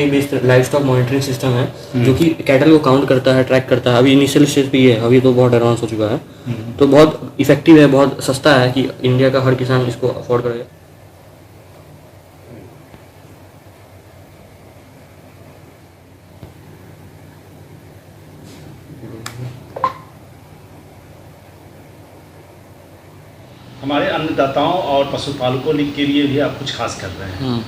AI based live stock monitoring system है जो कि कैटल को काउंट करता है, ट्रैक करता है। अभी इनिशियल स्टेज पे ही है, अभी तो बहुत एडवांस हो चुका है। तो बहुत इफेक्टिव है, बहुत सस्ता है कि इंडिया का हर किसान इसको अफोर्ड करेगा। हमारे अन्नदाताओं और पशुपालकों के लिए भी आप कुछ खास कर रहे हैं,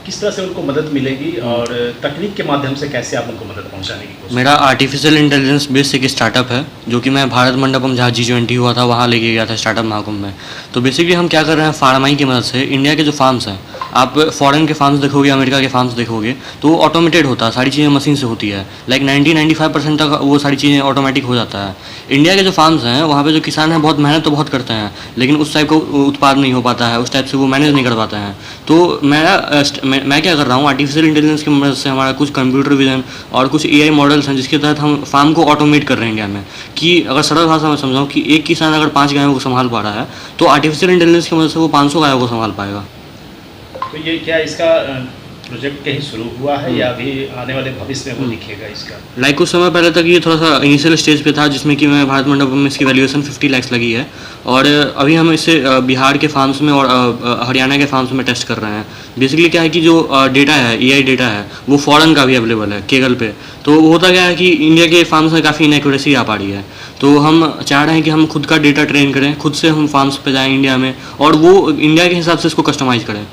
किस तरह से उनको मदद मिलेगी और तकनीक के माध्यम से कैसे आप उनको मदद पहुंचाने की कोशिश? मेरा आर्टिफिशियल इंटेलिजेंस बेस्ड एक स्टार्टअप है जो कि मैं भारत मंडपम जहाँ G20 हुआ था वहाँ लेके गया था स्टार्टअप महाकुंभ में। तो बेसिकली हम क्या कर रहे हैं, फार्माई की मदद से इंडिया के जो फार्म्स हैं, आप फॉरेन के फार्म्स देखोगे, अमेरिका के फार्म्स देखोगे तो ऑटोमेटेड होता है, सारी चीज़ें मशीन से होती है। लाइक 90-95% तक वो सारी चीज़ें ऑटोमेटिक हो जाता है। इंडिया के जो फार्म्स हैं वहाँ पे जो किसान हैं बहुत मेहनत तो बहुत करते हैं, लेकिन उस टाइप का उत्पाद नहीं हो पाता है, उस टाइप से वो मैनेज नहीं कर पाते हैं। तो मैं क्या कर रहा हूँ, आर्टिफिशियल इंटेलिजेंस की मदद से हमारा कुछ कंप्यूटर विजन और कुछ एआई मॉडल्स हैं जिसके तहत हम फार्म को ऑटोमेट कर रहे हैं इंडिया में। कि अगर सरल भाषा में समझाऊँ कि एक किसान अगर 5 गायों को संभाल पा रहा है तो आर्टिफिशियल इंटेलिजेंस की मदद से वो 500 गायों को संभाल पाएगा। तो ये क्या इसका प्रोजेक्ट कहीं शुरू हुआ है या अभी आने वाले भविष्य में वो दिखेगा इसका? लाइक कुछ समय पहले तक ये थोड़ा सा इनिशियल स्टेज पे था जिसमें कि मैं भारत मंडपम में इसकी वैल्यूएशन 50 लाख लगी है और अभी हम इसे बिहार के फार्म्स में और हरियाणा के फार्म्स में टेस्ट कर रहे हैं। बेसिकली क्या है कि जो डेटा है, एआई डेटा है, वो फॉरेन का भी अवेलेबल है केगल पे। तो होता क्या है कि इंडिया के फार्म्स में काफ़ी इनएक्यूरेसी आ पा रही है, तो हम चाह रहे हैं कि हम खुद का डेटा ट्रेन करें, खुद से हम फार्म्स पे जाएँ इंडिया में और वो इंडिया के हिसाब से इसको कस्टमाइज़ करें।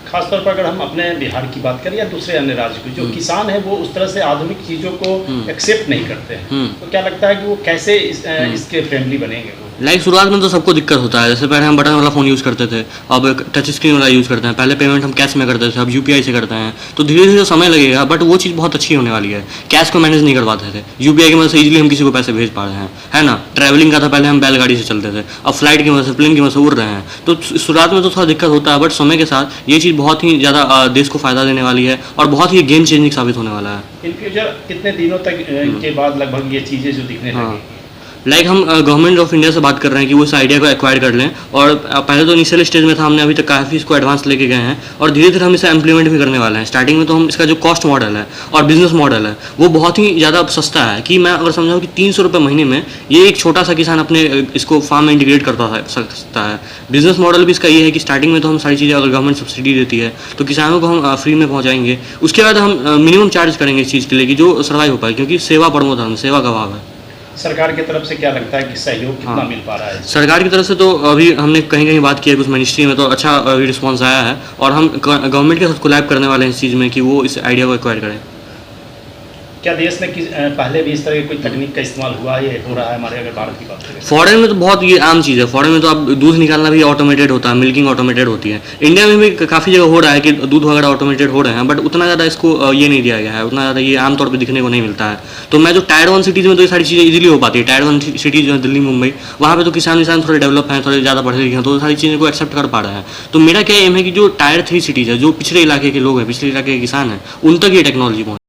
खासतौर पर अगर हम अपने बिहार की बात करें या दूसरे अन्य राज्य की, जो किसान है वो उस तरह से आधुनिक चीज़ों को एक्सेप्ट नहीं करते हैं, तो क्या लगता है कि वो कैसे इसके फ्रेंडली बनेंगे वो? लाइक शुरुआत में तो सबको दिक्कत होता है। जैसे पहले हम बटन वाला फ़ोन यूज़ करते थे, अब टच स्क्रीन वाला यूज़ करते हैं। पहले पेमेंट हम कैश में करते थे, अब यूपीआई से करते हैं। तो धीरे धीरे समय लगेगा, बट वो चीज़ बहुत अच्छी होने वाली है। कैश को मैनेज नहीं कर पाते थे, यूपीआई की मदद से इजीली हम किसी को पैसे भेज पा रहे हैं, है ना। ट्रैवलिंग का था, पहले हम बैलगाड़ी से चलते थे, अब फ्लाइट की मदद से, प्लेन की मदद से उड़ रहे हैं। तो शुरुआत में तो थोड़ा दिक्कत होता है, बट समय के साथ ये चीज़ बहुत ही ज़्यादा देश को फ़ायदा देने वाली है और बहुत ही गेम चेंजिंग साबित होने वाला है। इन फ्यूचर कितने दिनों तक के बाद लगभग ये चीज़ें जो दिखने लगेंगी? लाइक हम गवर्नमेंट ऑफ इंडिया से बात कर रहे हैं कि वो इस आइडिया को एक्वायर कर लें और पहले तो इनिशियल स्टेज में था, हमने अभी तक काफ़ी इसको एडवांस लेके गए हैं और धीरे धीरे हम इसे इम्प्लीमेंट भी करने वाले हैं। स्टार्टिंग में तो हम इसका जो कॉस्ट मॉडल है और बिजनेस मॉडल है वो बहुत ही ज़्यादा सस्ता है कि मैं अगर समझाऊँ कि 300 रुपये महीने में ये एक छोटा सा किसान अपने इसको फार्म में इंटीग्रेट कर सकता है। बिजनेस मॉडल भी इसका ये है कि स्टार्टिंग में तो हम सारी चीज़ें अगर गवर्नमेंट सब्सिडी देती है तो किसानों को हम फ्री में पहुँचाएंगे। उसके बाद हम मिनिमम चार्ज करेंगे इस चीज़ के लिए कि जो सर्वाइव हो पाए, क्योंकि सेवा परमो धर्म, सेवा का भाव है। सरकार की तरफ से क्या लगता है कि सहयोग कितना मिल पा रहा है? सरकार की तरफ से तो अभी हमने कहीं कहीं बात की है, कुछ मिनिस्ट्री में तो अच्छा रिस्पांस आया है और हम गवर्नमेंट के साथ कोलैब करने वाले हैं इस चीज़ में कि वो इस आइडिया को एक्वायर करें। क्या देश में पहले भी इस तरह की कोई तकनीक का इस्तेमाल हुआ है, हो रहा है हमारे अगर भारत की बात करें? फॉरेन में तो बहुत ये आम चीज़ है। फॉरेन में तो अब दूध निकालना भी ऑटोमेटेड होता है, मिल्किंग ऑटोमेटेड होती है। इंडिया में भी काफ़ी जगह हो रहा है कि दूध वगैरह ऑटोमेटेड हो रहे हैं, बट उतना ज़्यादा इसको ये नहीं दिया गया है, उतना ज़्यादा ये आमतौर पर दिखने को नहीं मिलता है। तो मैं जो टायर 1 सिटीज़ में तो ये सारी चीज़ें इजीली हो पाती है। टायर 1 सिटीज़ जो है दिल्ली, मुंबई, वहाँ पर तो किसान थोड़े डेवलप हैं, थोड़े ज़्यादा पढ़े लिखे हैं, तो सारी चीज़ों को एक्सेप्ट कर पा रहे हैं। तो मेरा क्या एम है कि जो टायर 3 सिटीज़ है, जो पिछड़े इलाके के लोग हैं, पिछड़े इलाके के किसान हैं, उन तक ये टेक्नोलॉजी पहुँचे।